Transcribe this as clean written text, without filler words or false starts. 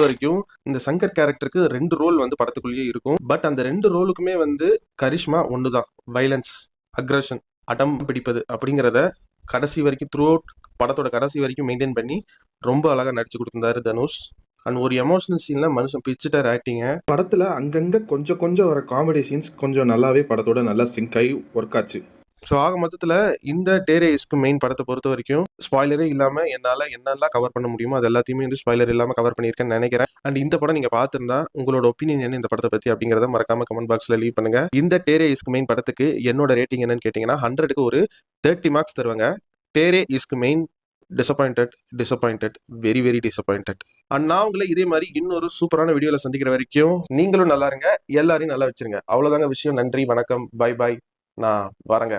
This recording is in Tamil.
வரைக்கும் இந்த சங்கர் கேரக்டருக்கு 2 ரோல் வந்து படத்துக்குள்ளேயே இருக்கும். பட் அந்த 2 ரோலுக்குமே வந்து கரிஷ்மா ஒண்ணுதான். வைலன்ஸ், அக்ரஷன், அடம் பிடிப்பது அப்படிங்கிறத கடைசி வரைக்கும் த்ரூ அவுட் படத்தோட கடைசி வரைக்கும் மெயின்டைன் பண்ணி ரொம்ப அழகா நடிச்சு கொடுத்திருந்தாரு தனுஷ். அண்ட் ஒரு எமோஷனல் சீன்ல மனுஷன் பிச்சுட்டார் ஆக்டிங்க. படத்துல அங்கங்க கொஞ்சம் கொஞ்சம் வர காமெடி சீன்ஸ் கொஞ்சம் நல்லாவே படத்தோட நல்லா சிங்க் ஆகி ஒர்க் ஆச்சு. ஸோ ஆக மொத்தத்தில் இந்த டேரே இஸ்க் மெயின் படத்தை பொறுத்த வரைக்கும் ஸ்பாய்லரே இல்லாமல் என்னால் என்னெல்லாம் கவர் பண்ண முடியுமோ அது எல்லாத்தையுமே வந்து ஸ்பாய்லர் இல்லாமல் கவர் பண்ணியிருக்கேன்னு நினைக்கிறேன். அண்ட் இந்த படம் நீங்கள் பார்த்துருந்தா உங்களோட ஒப்பீனியன் என்ன இந்த படத்தை பற்றி அப்படிங்கிறத மறக்காம கமெண்ட் பாக்ஸில் லீவ் பண்ணுங்க. இந்த டேரே இஸ்க் மெயின் படத்துக்கு என்னோட ரேட்டிங் என்னன்னு கேட்டிங்கன்னா 100க்கு ஒரு 30 மார்க்ஸ் தருவாங்க. டேரே இஸ்க் மெயின் disappointed, very very disappointed. And நான் உங்களை இதே மாதிரி இன்னொரு சூப்பரான வீடியோவில் சந்திக்கிற வரைக்கும் நீங்களும் நல்லா இருங்க, எல்லாரையும் நல்லா வச்சிருங்க. அவ்வளோதாங்க விஷயம். நன்றி, வணக்கம், பை பாய். நான் வரேங்க.